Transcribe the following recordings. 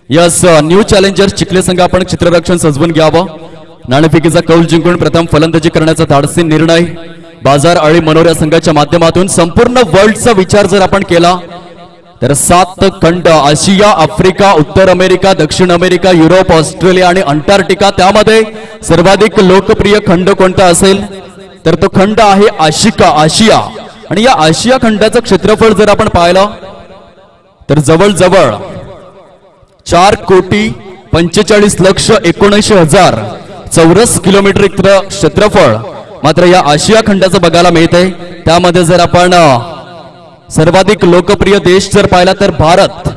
Yes new challengers Chikhale संघ आपण क्षेत्ररक्षण सजवून घ्यावं. नाणेफेकीचा कौल जिंकून प्रथम फलंदाजी करण्याचा धाडसी निर्णय बाजार अळी मनोर या संघाच्या माध्यमातून. संपूर्ण वर्ल्डचा विचार जर आपण केला तर 7 खंड आशिया, आफ्रिका, उत्तर अमेरिका, दक्षिण अमेरिका, युरोप, ऑस्ट्रेलिया आणि अंटार्क्टिका, त्यामध्ये सर्वाधिक लोकप्रिय खंड कोणता असेल तर तो खंड आहे आशिया. आणि या आशिया खंडाचं क्षेत्रफळ जर आपण पाहिलं तर जवळजवळ 4,45,19,00,000 चौरस किलोमीटर इतकं क्षेत्रफळ मात्र या आशिया खंडाचं बघायला मिळते. त्यामध्ये जर आपण सर्वाधिक लोकप्रिय देश जर पाहिला तर भारत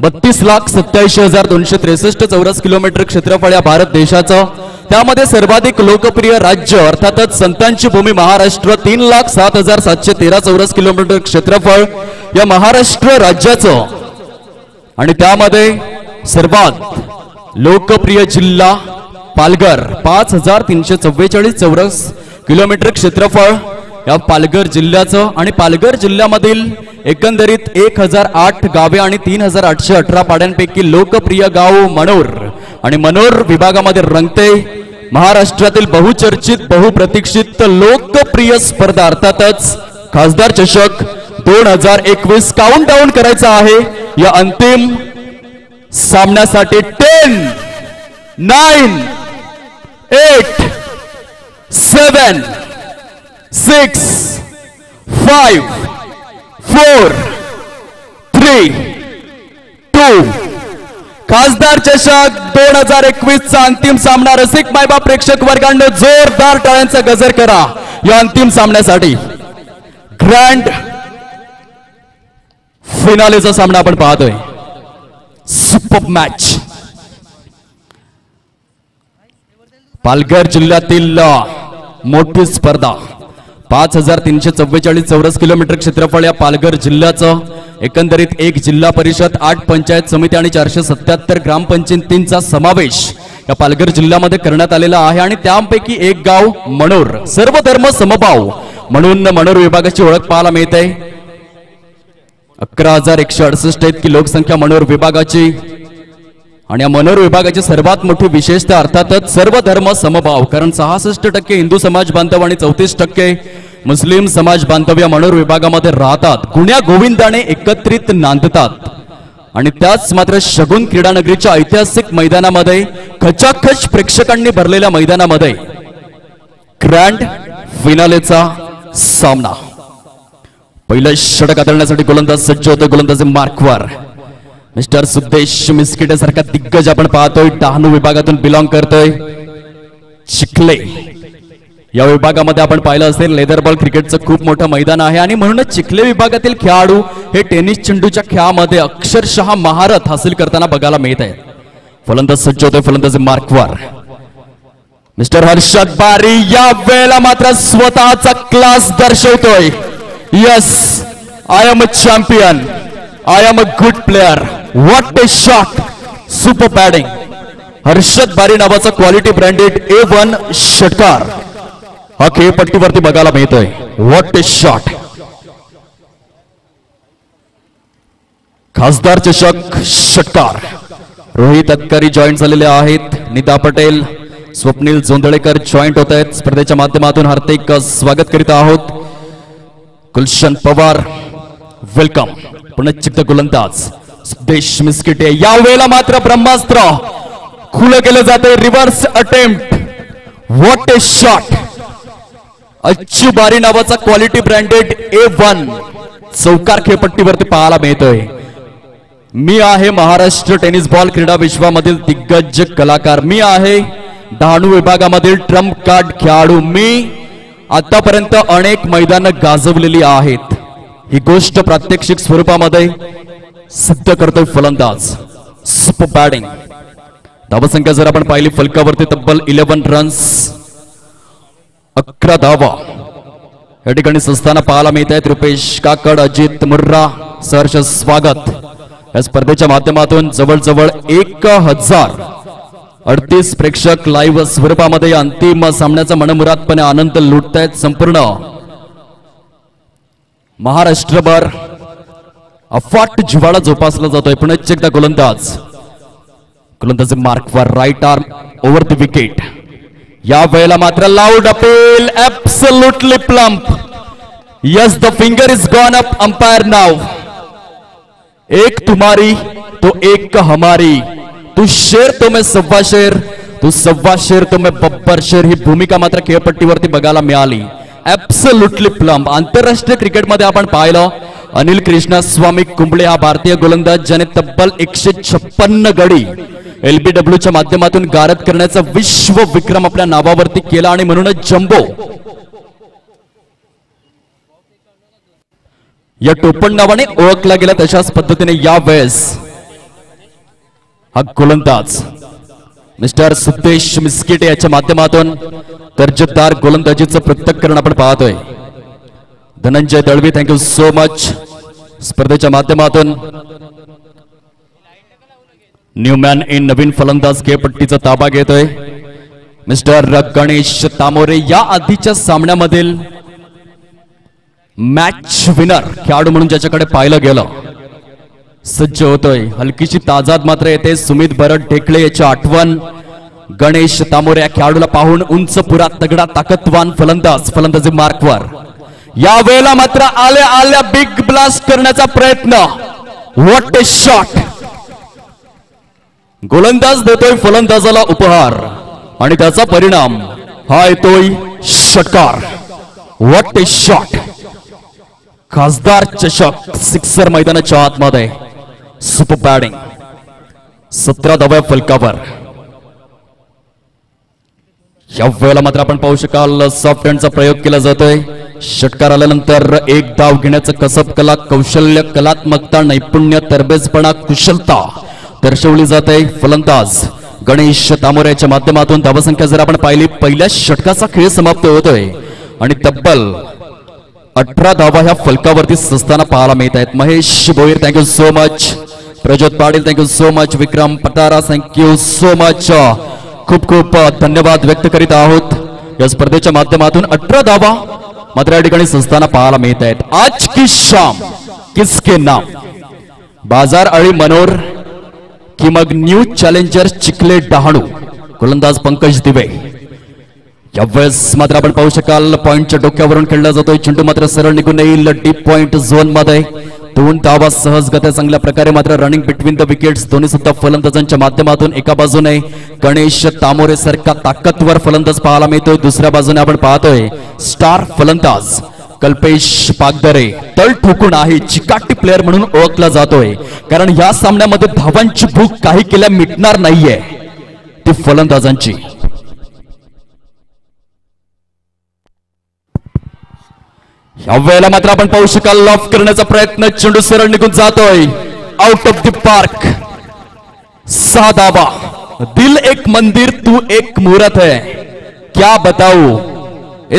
32,87,263 चौरस किलोमीटर क्षेत्रफळ या भारत देशाचं. त्यामध्ये सर्वाधिक लोकप्रिय राज्य अर्थातच संतांची भूमी महाराष्ट्र 3,07,713 चौरस किलोमीटर क्षेत्रफळ या महाराष्ट्र राज्याचं. आणि त्यामध्ये सर्वात लोकप्रिय जिल्हा पालघर 5,344 चौरस किलोमीटर क्षेत्रफळ या पालघर जिल्ह्याचं. आणि पालघर जिल्ह्यामधील एकंदरीत 1,008 गावे आणि 3,818 पाड्यांपैकी लोकप्रिय गाव मनोर. आणि मनोर विभागामध्ये रंगते महाराष्ट्रातील बहुचर्चित बहुप्रतीक्षित लोकप्रिय स्पर्धा अर्थातच खासदार चषक 2021 काउंट डाऊन करायचा आहे या अंतिम सामन्यासाठी. 10, 9, 8, 7, 6, 5, 4, 3, 2 खासदार चषक 2021 चा अंतिम सामना. रसिक मायबाप प्रेक्षक वर्गांनो जोरदार टाळ्यांचा गजर करा या अंतिम सामन्यासाठी. ग्रँड फिनालेचा सामना आपण पाहतोय. Super match. पालघर जिल्ह्यातील मोठी स्पर्धा 5,344 चौरस किलोमीटर क्षेत्रफळ या पालघर जिल्ह्याचं. एकंदरीत 1 जिल्हा परिषद, 8 पंचायत समिती आणि 477 ग्रामपंचायतींचा समावेश या पालघर जिल्ह्यामध्ये करण्यात आलेला आहे. आणि त्यापैकी एक गाव मनोर. सर्व धर्म समभाव म्हणून मनोर विभागाची ओळख पाहायला मिळते. 11,168 इतकी लोकसंख्या मनोर विभागाची. आणि या मनोर विभागाची सर्वात मोठी विशेषता अर्थातच सर्व धर्म समभाव. कारण 66% हिंदू समाज बांधव आणि 34% मुस्लिम समाज बांधव या मनोर विभागामध्ये राहतात. गुण्या गोविंदाने एकत्रित नांदतात. आणि त्याच मात्र शगुन क्रीडानगरीच्या ऐतिहासिक मैदानामध्ये खचाखच प्रेक्षकांनी भरलेल्या मैदानामध्ये ग्रँड फिनालेचा सामना. पहिलं षटक हाताळण्यासाठी गोलंदाज सज्ज होतो. गोलंदाजी मार्कवर मिस्टर सुदेश मिस्किटे सारखा दिग्गज आपण पाहतोय. डहाणू विभागातून बिलॉंग करतोय. चिखले या विभागामध्ये आपण पाहिलं असेल लेदर बॉल क्रिकेटचं खूप मोठं मैदान आहे. आणि म्हणूनच चिखले विभागातील खेळाडू हे टेनिस चेंडूच्या खेळामध्ये अक्षरशः महारत हासिल करताना बघायला मिळत आहे. फलंदाज सज्ज होतोय. फलंदाजी मार्कवर मिस्टर हर्षद बारी या वेळेला मात्र स्वतःचा क्लास दर्शवतोय. Yes, I am a champion, I am a good player. What a shot, super batting. Harshad Bari नावाचा क्वालिटी ब्रँडेड A1 षटकार हा खेळपट्टीवरती बघायला मिळतोय. What a shot. खासदार चषक षटकार. रोहित अतकारी जॉईंट झालेले आहेत. निता पटेल, स्वप्नील जोंधळेकर जॉईंट होत आहेत. स्पर्धेच्या माध्यमातून हार्दिक स्वागत करीत आहोत. गुलशन पवार वेलकम. पुनश्चित गोलंदाज सुदेश मिस्किटे. या वेळेला मात्र ब्रह्मास्त्र खुलं केलं जाते. Reverse attempt. What a shot. अच्छी बारी नावाचा क्वालिटी ब्रँडेड A1 चौकार खेळपट्टीवरती पाहायला मिळतोय. मी आहे महाराष्ट्र टेनिस बॉल क्रीडा विश्वामधील दिग्गज कलाकार. मी आहे डहाणू विभागामधील ट्रम्प कार्ड खेळाडू. मी आतापर्यंत अनेक मैदानं गाजवलेली आहेत. ही गोष्ट प्रात्यक्षिक स्वरूपामध्ये सिद्ध करतोय फलंदाज. Super batting. धावसंख्या जर आपण पाहिली फलकावरती तब्बल 11 रन्स, 11 धावा या ठिकाणी संस्थाना पाहायला मिळत आहेत. रुपेश काकड, अजित मुर्रा सहर्ष स्वागत. या स्पर्धेच्या माध्यमातून जवळजवळ 1,038 प्रेक्षक लाईव्ह स्वरूपामध्ये अंतिम सामन्याचा मनमुरादपणे आनंद लुटतायत. संपूर्ण महाराष्ट्रभर अफाट जिव्हाळा जोपासला जातोय. पुन्हा एकदा गोलंदाज गोलंदाजी mark for right arm over the wicket. या वेळेला मात्र loud appeal, absolutely plumb. Yes, the finger is gone up. Umpire नाव. एक तुम्हारी तो एक का हमारी. तू शेर तो मैं सव्वा शेर, तू सव्वा शेर तो मैं बब्बर शेर. ही भूमिका मात्र खेळपट्टीवरती बघायला मिळाली. Absolutely plump. आंतरराष्ट्रीय क्रिकेटमध्ये आपण पाहिलं अनिल कृष्णस्वामी कुंबळे हा भारतीय गोलंदाज ज्याने तब्बल 156 गडी LBWच्या माध्यमातून गारद करण्याचा विश्व विक्रम आपल्या नावावरती केला आणि म्हणूनच जम्बो या टोपण नावाने ओळखला गेला. तशाच पद्धतीने यावेळेस हा गोलंदाज मिस्टर सिद्धेश मिस्किटे याच्या माध्यमातून दर्जेदार गोलंदाजीचं प्रत्यक्षकरण आपण पाहतोय. Dhananjay Dalvi, thank you so much. स्पर्धेच्या माध्यमातून न्यूमॅन इन नवीन फलंदाज खेळपट्टीचा ताबा घेतोय मिस्टर गणेश तामोरे. या आधीच्या सामन्यामधील मॅच विनर खेळाडू म्हणून ज्याच्याकडे पाहिलं गेलं सज्ज होतोय. हलकीशी ताजाद मात्र येते. सुमित भरत ढेकळे याची आठवण. गणेश तामोरे या खेळाडूला पाहून उंच पुरा तगडा ताकदवान फलंदाज. फलंदाजी मार्कवर. या वेळेला मात्र आल्या आल्या बिग ब्लास्ट करण्याचा प्रयत्न. What a shot. गोलंदाज देतोय फलंदाजाला उपहार आणि त्याचा परिणाम हा येतोय षटकार. What a shot. खासदार चषक सिक्सर मैदानाच्या आतमध्ये. Super batting. 17 धावा फलकावर. या वेळेला मात्र आपण पाहू शकाल सॉफ्ट हँडचा प्रयोग केला जातोय. षटकार आल्यानंतर एक धाव घेण्याचं कसब, कला, कौशल्य, कलात्मकता, नैपुण्य, तरबेजपणा, कुशलता दर्शवली जाते. फलंदाज गणेश तामोरेच्या माध्यमातून धावसंख्या जर आपण पाहिली पहिल्या षटकाचा खेळ समाप्त होतोय आणि तब्बल 18 धावा ह्या फलकावरती सस्ताना पाहायला मिळत आहेत. Mahesh Bhoir, thank you so much. Prajyot Patil, thank you so much. Vikram Patara, thank you so much. खूप खूप धन्यवाद व्यक्त करीत आहोत. या स्पर्धेच्या माध्यमातून 18 धावा मात्र या ठिकाणी सस्ताना पाहायला मिळत आहेत. आज की शाम किसके नाम. बाजार अळी मनोर की मग न्यू चॅलेंजर चिखले डहाणू. गोलंदाज पंकज दिवे. यावेळेस मात्र आपण पाहू शकाल पॉइंटच्या डोक्यावरून खेळला जातोय. चेंडू मात्र सरळ निघून येईल डीप पॉइंट झोन मध्ये. 2 धावा सहजगत्या चांगल्या प्रकारे मात्र रनिंग बिटवीन द विकेट्स. दोन्ही सुद्धा फलंदाजांच्या माध्यमातून. एका बाजूने गणेश तामोरे सारखा ताकदवर फलंदाज पाहायला मिळतोय. दुसऱ्या बाजूने आपण पाहतोय स्टार फलंदाज कल्पेश पागदरे. तळ ठोकून आहे, चिकाटी प्लेअर म्हणून ओळखला जातोय. कारण या सामन्यामध्ये धावांची भूक काही केल्या मिटणार नाहीये. ती फलंदाजांची. या वेळेला मात्र आपण पाहू शकाल लॉफ करण्याचा प्रयत्न. चेंडू सरळ निघून जातोय आउट ऑफ द पार्क. 6 धावा. दिल एक मंदिर तू एक मूर्त है, क्या बताऊ.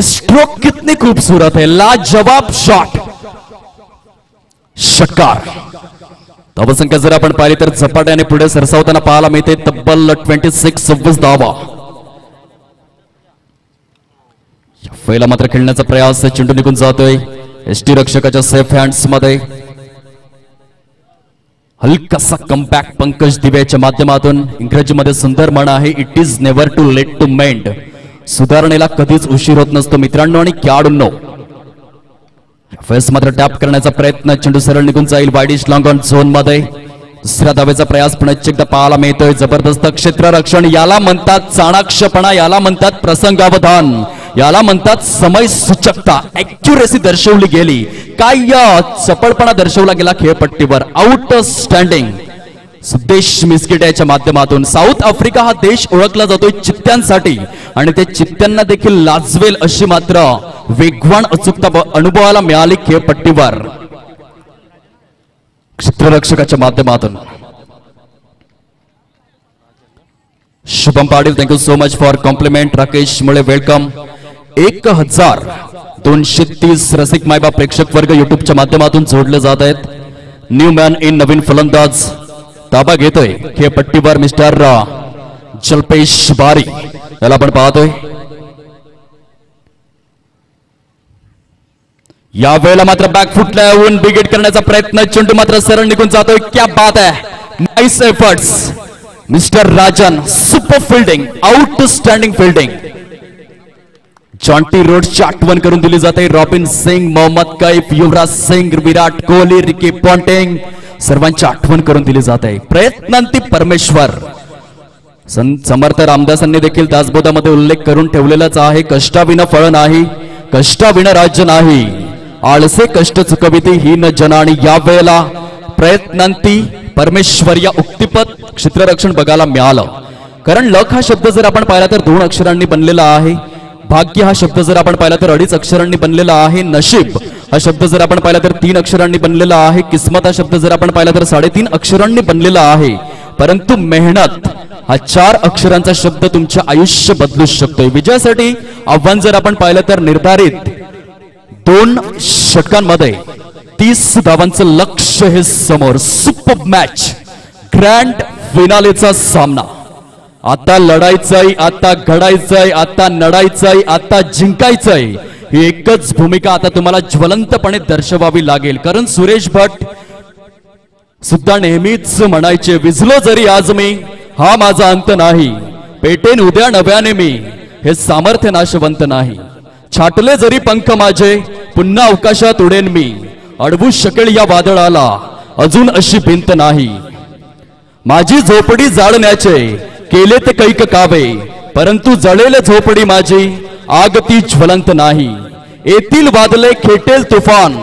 स्ट्रोक कितनी खूबसूरत है. लाजवाब शॉट. षटकार. धावसंख्या जर आपण पाहिली तर झपाट्याने पुढे सरसावताना पाहायला मिळते. तब्बल 26 धावा. पहिला मात्र खेळण्याचा प्रयास. चेंडू निघून जातोय एसटी रक्षकाच्या सेफ हँड्स मध्ये. हलकासा कमबॅक पंकज दिवेच्या माध्यमातून. इंग्रजीमध्ये सुंदर म्हण आहे, it is never too late to mend. सुधारणेला कधीच उशीर होत नसतो मित्रांनो आणि खेळाडूंनो. फर्स्ट मात्र टॅप करण्याचा प्रयत्न. चेंडू सरळ निघून जाईल वाईडिश लॉंग ऑन झोन मध्ये. दुसऱ्या धावेचा प्रयास पुन्हा एकदा पाहायला मिळतोय. जबरदस्त क्षेत्ररक्षण. याला म्हणतात चाणाक्षपणा, याला म्हणतात प्रसंगावधान, याला म्हणतात समय सूचकता. ऍक्युरेसी दर्शवली गेली. काय चपळपणा दर्शवला गेला खेळपट्टीवर. Out standing. सिद्धेश मिस्किटे याच्या माध्यमातून. साऊथ आफ्रिका हा देश ओळखला जातोय चित्त्यांसाठी आणि ते चित्त्यांना देखील लाजवेल अशी मात्र वेगवान अचूकता अनुभवाला मिळाली खेळपट्टीवर क्षेत्ररक्षकाच्या माध्यमातून. Shubham Patil, thank you so much for compliment. Rakesh Mule, welcome. 1230 रसिक मायबा प्रेक्षक वर्ग युट्यूबच्या माध्यमातून जोडले जात आहेत. न्यू मॅन इन नवीन फलंदाज ताबा घेतोय खेळपट्टीवर मिस्टर जल्पेश बारी. याला आपण पाहतोय. या वेळेला मात्र बॅकफुटला येऊन बिगेट करण्याचा प्रयत्न. चेंडू मात्र सरळ निघून जातोय. क्या बात आहे. Nice efforts. Mister Rajan super fielding, outstanding fielding. Jonty रोड्सची आठवण करून दिली जाते. रॉबिन सिंग, मोहम्मद कैफ, युवराज सिंग, विराट कोहली, रिकी पॉन्टिंग सर्वांची आठवण करून दिली जाते. प्रयत्नांती परमेश्वर. समर्थ रामदासांनी देखील दासबोधामध्ये उल्लेख करून ठेवलेलाच आहे. कष्टाविना फळ नाही, कष्टाविना राज्य नाही, आळसे कष्ट चुकविती ही न जन. आणि यावेळेला प्रयत्नांती परमेश्वर या उक्तीपद क्षेत्ररक्षण बघायला मिळालं. कारण लक हा शब्द जर आपण पाहिला तर 2 अक्षरांनी बनलेला आहे. भाग्य हा शब्द जर आपण पाहिला तर 2.5 अक्षरांनी बनलेला आहे. नशीब हा शब्द जर आपण पाहिला तर 3 अक्षरांनी बनलेला आहे. किस्मत हा शब्द जर आपण पाहिला तर 3.5 अक्षरांनी बनलेला आहे. परंतु मेहनत हा 4 अक्षरांचा शब्द तुमचे आयुष्य बदलू शकतोय. विजयासाठी आव्हान जर आपण पाहिलं तर निर्धारित 2 षटकांमध्ये 30 धावांचं लक्ष्य हे समोर. सुपर मॅच, ग्रँड फिनालेचा सामना. आता लढायचंय, आता घडायचंय, आता नडायचंय, आता जिंकायचंय. ही एकच भूमिका आता तुम्हाला ज्वलंतपणे दर्शवावी लागेल. कारण सुरेश भट सुद्धा नेहमीच म्हणायचे, विझलो जरी आज मी हा माझा अंत नाही, पेटेन उद्या नव्याने मी हे सामर्थ्य नाशवंत नाही. छाटले जरी पंख माझे पुन्हा अवकाशात उडेन मी, अडवू शकेल या वादळाला अजून अशी भिंत नाही. माझी झोपडी जाळण्याचे केले ते कैक कावे, परंतु जळेल झोपडी माझी आग ती ज्वलंत नाही. येतील वादळे खेटेल तुफान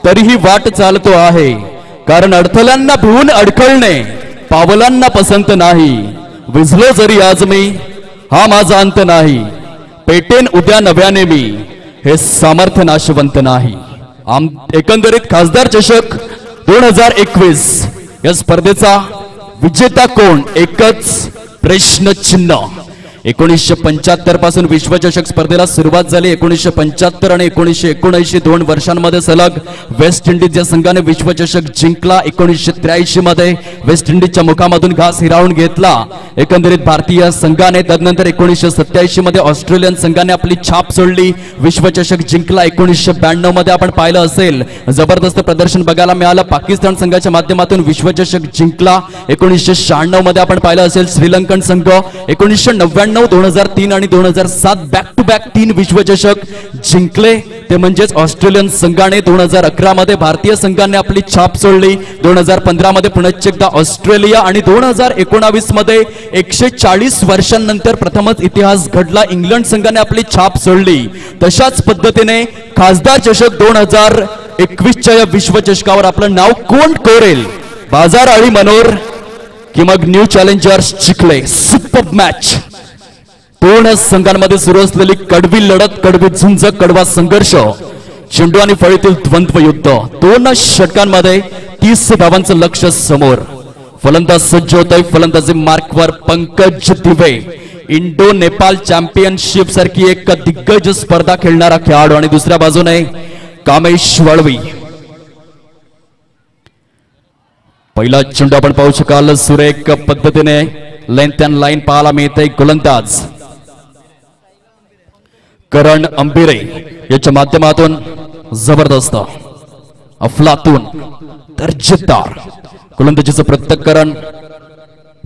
तरीही वाट चालतो आहे, कारण अडथळ्यांना भिवून अडखळणे पावलांना पसंत नाही. विझलो जरी आज मी हा माझा अंत नाही, पेटेन उद्या नव्याने मी हे सामर्थ्य नाशवंत नाही. एकंदरीत खासदार चषक 2021 या स्पर्धेचा विजेता कोण एकच प्रश्नचिन्ह. 1975 पासून विश्वचषक स्पर्धेला सुरुवात झाली. 1975 आणि 1979 2 वर्षांमध्ये सलग वेस्ट इंडिज या संघाने विश्वचषक जिंकला. 1983 मध्ये वेस्ट इंडिजच्या मुखामधून घास हिरावून घेतला एकंदरीत भारतीय संघाने. त्यानंतर 1987 मध्ये ऑस्ट्रेलियन संघाने आपली छाप सोडली, विश्वचषक जिंकला. 1992 मध्ये आपण पाहिलं असेल जबरदस्त प्रदर्शन बघायला मिळालं, पाकिस्तान संघाच्या माध्यमातून विश्वचषक जिंकला. 1996 मध्ये आपण पाहिलं असेल श्रीलंकन संघ. 1999 2003 आणि 2007 बॅक टू बॅक 3 विश्वचषक जिंकले, ते म्हणजेच ऑस्ट्रेलियन संघाने. 2011 मध्ये भारतीय संघाने आपली छाप सोडली, 2015 मध्ये पुन्हा एकदा ऑस्ट्रेलिया आणि 2019 मध्ये 140 वर्षांनंतर प्रथमच इतिहास घडला, इंग्लंड संघाने आपली छाप सोडली. तशाच पद्धतीने खासदार चषक 2021च्या या विश्वचषकावर आपलं नाव कोण कोरेल? बाजार आणि मनोर की मग new challengers Chikhale? Super match. 2 संघांमध्ये सुरू असलेली कडवी लढत, कडवी झुंज, कडवा संघर्ष, चेंडू आणि फळीतील द्वंद्व युद्ध. 2 षटकांमध्ये 30 धावांचं लक्ष्य समोर. फलंदाज सज्ज होत आहे. फलंदाजी मार्कवर पंकज दिवे, इंडो नेपाळ चॅम्पियनशिप सारखी एक दिग्गज स्पर्धा खेळणारा खेळाडू. आणि दुसऱ्या बाजूने कामेश वळवी. पहिला चेंडू आपण पाहू शकाल, सुरेख पद्धतीने लेंथ अँड लाईन पाहायला मिळते. गोलंदाज करण अंबिरे याच्या माध्यमातून जबरदस्त अफलातून दर्जेदार गोलंदाजीचं प्रत्यक्करण.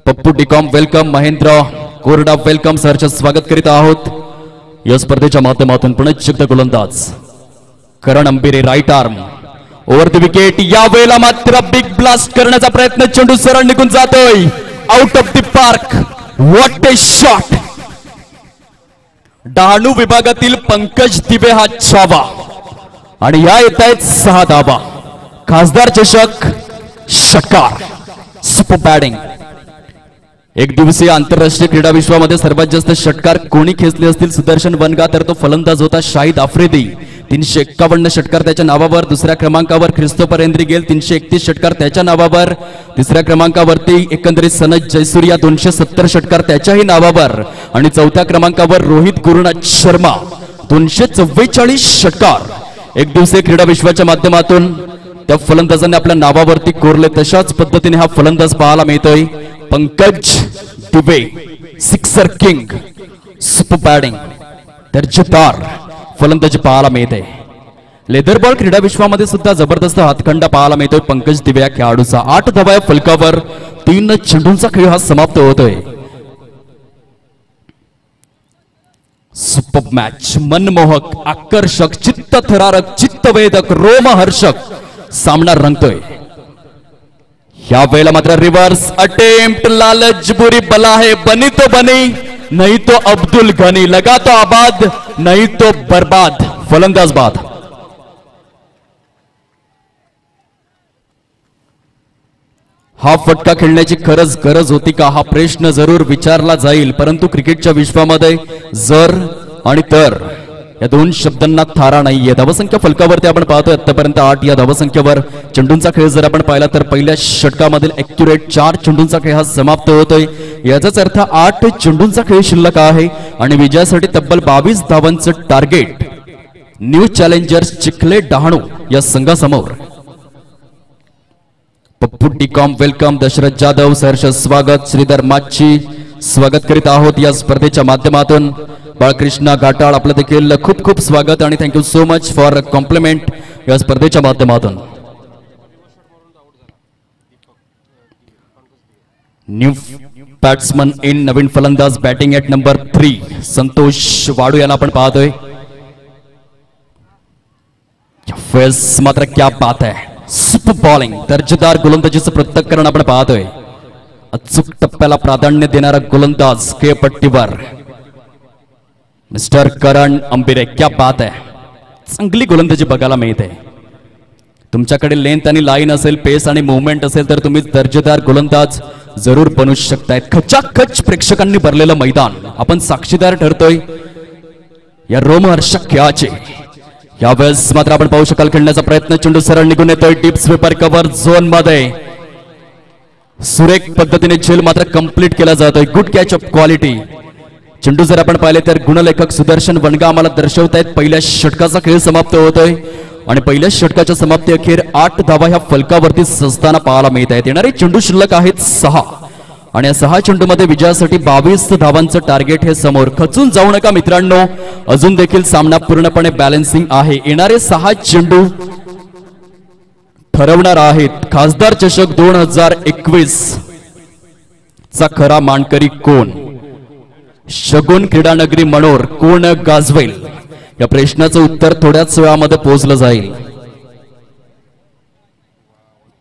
पप्पू डिकॉम वेलकम, महेंद्र कोरडा वेलकम, सरचं स्वागत करीत आहोत या स्पर्धेच्या माध्यमातून. पुन्हा एकदा गोलंदाज Karan Ambire, right arm over the wicket. या वेळेला मात्र बिग ब्लास्ट करण्याचा प्रयत्न, चेंडू सरळ निघून जातोय out of the park. What a shot. Dahanu विभागातील पंकज दिवे हा छावा आणि या येत आहेत 6 धावा. खासदार चषक षटकार. Super batting. एक दिवसीय आंतरराष्ट्रीय क्रीडा विश्वामध्ये सर्वात जास्त षटकार कोणी खेचले असतील? सुदर्शन वनगा, तर तो फलंदाज होता शाहिद आफ्रिदी, 351 षटकार त्याच्या नावावर. दुसऱ्या क्रमांकावर ख्रिस्तोफर हेनरी गेल, 331 षटकार त्याच्या नावावर. तिसऱ्या क्रमांकावरती एकंदरीत सनत जयसूर्या, 270 षटकार त्याच्याही नावावर. आणि चौथ्या क्रमांकावर रोहित गुरुनाथ शर्मा, 244 षटकार एक दिवसीय क्रीडा विश्वाच्या माध्यमातून त्या फलंदाजांनी आपल्या नावावरती कोरले. तशाच पद्धतीने हा फलंदाज पाहायला मिळतोय पंकज दिवे, सिक्सर किंग. सुपर बॅटिंग, दर्जेदार फलंदाजी पाहायला मिळते. लेदर बॉल क्रीडा विश्वामध्ये सुद्धा जबरदस्त हातखंडा पाहायला मिळतोय पंकज दिवे या खेळाडूचा. 8 धावा या फलकावर 3 चेंडूंचा खेळ हा समाप्त होतोय. सुपर मॅच, मनमोहक, आकर्षक, चित्तथरारक, चित्तवेधक, रोमहर्षक सामना रंगतोय. या वेळेला मात्र रिव्हर्स अटेम्प्ट, लालच बुरी बला है, बनी तो बनी नहीं तो अब्दुल गनी, लगा तो आबाद नहीं तो बर्बाद. फलंदाज बाद. हा फटका खेळण्याची खरंच गरज होती का, हा प्रश्न जरूर विचारला जाईल. परंतु क्रिकेटच्या विश्वामध्ये जर आणि तर या दोन शब्दांना थारा नाहीये. धावसंख्या फलकावरती आपण पाहतोय आतापर्यंत 8 या धावसंख्येवर. चेंडूंचा खेळ जर आपण पाहिला तर पहिल्या षटकामधील ॲक्युरेट 4 चेंडूंचा खेळ हा समाप्त होतोय. याचाच अर्थ 8 चेंडूंचा खेळ शिल्लक आहे आणि विजयासाठी तब्बल 22 धावांचं target new challengers Chikhale Dahanu या संघासमोर. पप्पू टी.कॉम वेलकम, दशरथ जाधव सहर्ष स्वागत, श्रीधर माची स्वागत करीत आहोत या स्पर्धेच्या माध्यमातून. बाळकृष्णा घाटाळ आपलं देखील खूप खूप स्वागत आणि thank you so much for compliment या स्पर्धेच्या माध्यमातून. न्यू बॅट्समन इन, नवीन फलंदाज batting at number 3 Santosh Wadu याला आपण पाहतोय. मात्र क्या बात है, सुपर बॉलिंग, दर्जेदार गोलंदाजीचं पृथक्करण आपण पाहतोय. अचूक टप्प्याला प्राधान्य देणारा गोलंदाज खेळपट्टीवर मिस्टर करण अंबिरे. क्या बात आहे, चांगली गोलंदाजी बघायला मिळते. तुमच्याकडे लेंथ आणि लाईन असेल, पेस आणि मुवमेंट असेल तर तुम्ही दर्जेदार गोलंदाज जरूर बनू शकताय. खचाखच प्रेक्षकांनी भरलेलं मैदान आपण साक्षीदार ठरतोय या रोमहर्षक खेळाचे. यावेळेस मात्र आपण पाहू शकाल खेळण्याचा प्रयत्न, चेंडू सरळ निघून येतोय डीप स्वीपर कव्हर झोन मध्ये. सुरेख पद्धतीने झेल मात्र कंप्लीट केला जातोय. Good catch of quality. चेंडू जर आपण पाहिले तर गुणलेखक सुदर्शन वनगा आम्हाला दर्शवतायत पहिल्या षटकाचा खेळ समाप्त होतोय आणि पहिल्या षटकाच्या समाप्ती अखेर 8 धावा ह्या फलकावरती सजताना पाहायला मिळत आहेत. येणारे चेंडू शिल्लक आहेत 6 आणि या 6 चेंडूमध्ये विजयासाठी 22 धावांचं टार्गेट हे समोर. खचून जाऊ नका मित्रांनो, अजून देखील सामना पूर्णपणे बॅलन्सिंग आहे. येणारे 6 चेंडू ठरवणार आहेत खासदार चषक 2021 चा खरा मानकरी कोण. शगुन क्रीडानगरी मनोर कोण गाजवेल या प्रश्नाचं उत्तर थोड्याच वेळामध्ये पोहोचलं जाईल.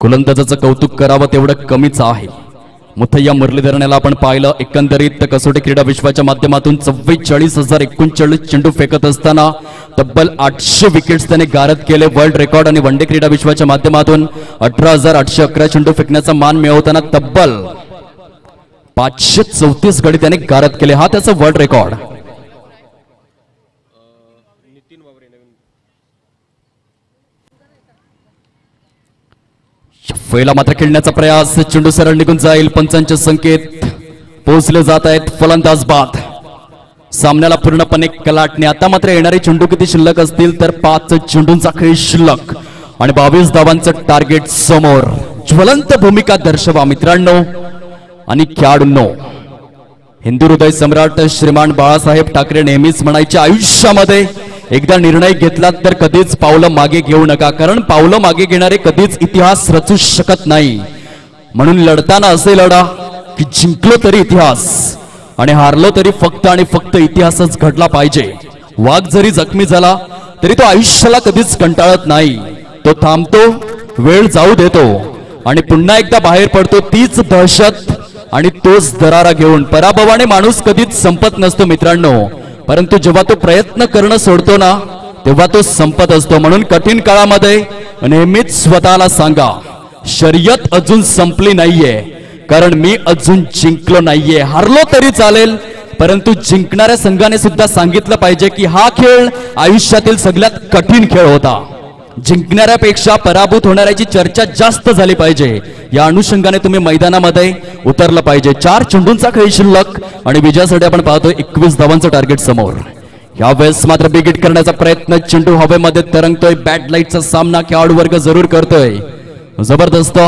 गोलंदाजाचं कौतुक करावं तेवढं कमीच आहे. मुथय्या मुरलीधरन याला आपण पाहिलं एकंदरीत कसोटी क्रीडा विश्वाच्या माध्यमातून 44,039 चेंडू फेकत असताना तब्बल 800 विकेट्स त्याने गारद केले. वर्ल्ड रेकॉर्ड आणि वनडे क्रीडा विश्वाच्या माध्यमातून 18,811 चेंडू फेकण्याचा मान मिळवताना तब्बल 534 गडी त्याने गारद केले. हा त्याचा वर्ल्ड रेकॉर्ड. पहिला मात्र खेळण्याचा प्रयास, चेंडू सरळ निघून जाईल. पंचांचे संकेत पोहोचले जात आहेत. फलंदाज बाद. सामन्याला पूर्णपणे कलाटणे. आता मात्र येणारे चेंडू किती शिल्लक असतील तर 5 चेंडूंचा खेळ शिल्लक आणि 22 धावांचं टार्गेट समोर. ज्वलंत भूमिका दर्शवा मित्रांनो आणि खेळाडूंनो. हिंदू हृदय सम्राट श्रीमान बाळासाहेब ठाकरे नेहमीच म्हणायचे, आयुष्यामध्ये एकदा निर्णय घेतला तर कधीच पावलं मागे घेऊ नका, कारण पावलं मागे घेणारे कधीच इतिहास रचू शकत नाही. म्हणून लढताना असे लढा की जिंकलो तरी इतिहास आणि हारलो तरी फक्त आणि फक्त इतिहासच घडला पाहिजे. वाघ जरी जखमी झाला तरी तो आयुष्याला कधीच कंटाळत नाही. तो थांबतो, वेळ जाऊ देतो आणि पुन्हा एकदा बाहेर पडतो. तीच दहशत आणि तोच दरारा घेऊन. पराभवाने माणूस कधीच संपत नसतो मित्रांनो, परंतु जेव्हा तो प्रयत्न करणं सोडतो ना तेव्हा तो संपत असतो. म्हणून कठीण काळामध्ये नेहमीच स्वतःला सांगा, शर्यत अजून संपली नाहीये, कारण मी अजून जिंकलो नाहीये. हारलो तरी चालेल, परंतु जिंकणाऱ्या संघाने सुद्धा सांगितलं पाहिजे की हा खेळ आयुष्यातील सगळ्यात कठीण खेळ होता. जिंकणाऱ्यापेक्षा पराभूत होणाऱ्याची चर्चा जास्त झाली पाहिजे. या अनुषंगाने तुम्ही मैदानामध्ये उतरलं पाहिजे. 4 चेंडूंचा खेळ शिल्लक आणि विजयासाठी आपण पाहतोय 21 धावांचं टार्गेट समोर. यावेळेस मात्र बिग हिट करण्याचा प्रयत्न, चेंडू हवेमध्ये तरंगतोय. बॅट लाईटचा सामना खेळाडू वर्ग जरूर करतोय. जबरदस्त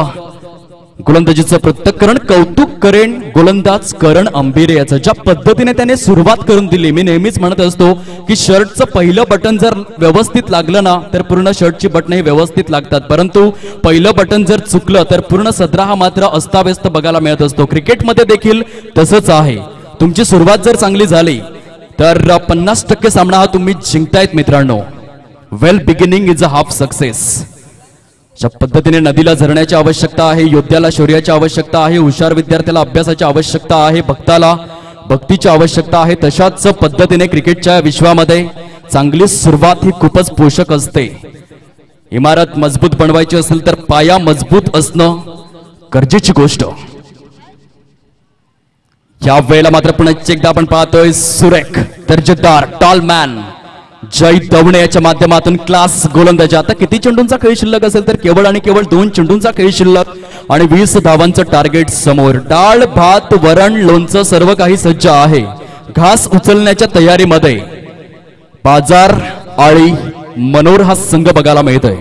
गोलंदाजीचं पृथक्करण कौतुक करेन गोलंदाज करण अंबिरे याचं. ज्या पद्धतीने त्याने सुरुवात करून दिली, मी नेहमीच म्हणत असतो की शर्टचं पहिलं बटन जर व्यवस्थित लागलं ना तर पूर्ण शर्टची बटन ही व्यवस्थित लागतात, परंतु पहिलं बटन जर चुकलं तर पूर्ण सदरा हा मात्र अस्ताव्यस्त बघायला मिळत असतो. क्रिकेटमध्ये देखील तसंच आहे. तुमची सुरुवात जर चांगली झाली तर 50% सामना हा तुम्ही जिंकतायत मित्रांनो. Well beginning is a half success. ज्या पद्धतीने नदीला झरण्याची आवश्यकता आहे, योद्ध्याला शौर्याची आवश्यकता आहे, हुशार विद्यार्थ्याला अभ्यासाची आवश्यकता आहे, भक्ताला भक्तीची आवश्यकता आहे, तशाच पद्धतीने क्रिकेटच्या विश्वामध्ये चांगली सुरुवात ही खूपच पोषक असते. इमारत मजबूत बनवायची असेल तर पाया मजबूत असणं गरजेची गोष्ट. या वेळेला मात्र पुन्हा एकदा आपण पाहतोय सुरेख दर्जेदार टॉलमॅन जय दवणे याच्या माध्यमातून क्लास गोलंदाजी. आता किती चेंडूंचा खेळ शिल्लक असेल तर केवळ आणि केवळ 2 चेंडूंचा खेळ शिल्लक आणि 20 धावांचं टार्गेट समोर. डाळ भात वरण लोणचं सर्व काही सज्ज आहे. घास उचलण्याच्या तयारीमध्ये बाजार आळी मनोर हा संघ बघायला मिळतोय.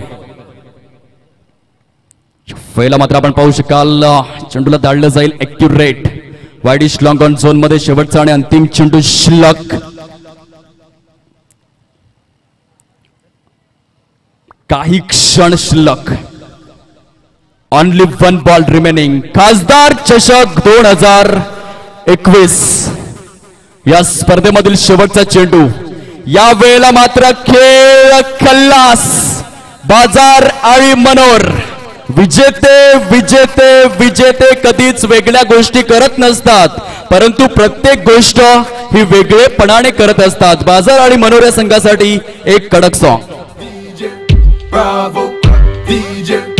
पहिला मात्र आपण पाहू शकाल चेंडूला दाळलं जाईल accurate. Widish long on zone मध्ये शेवटचा आणि अंतिम चेंडू शिल्लक. काही क्षण शिल्लक. Only 1 ball remaining. खासदार चषक 2021 या स्पर्धेमधील शेवटचा चेंडू. या वेळेला मात्र खेळ खल्लास. बाजार आणि मनोर विजेते विजेते विजेते कधीच वेगळ्या गोष्टी करत नसतात, परंतु प्रत्येक गोष्ट ही वेगळेपणाने करत असतात. बाजार आणि मनोर या संघासाठी एक कडक सॉंग. Bravo, DJ.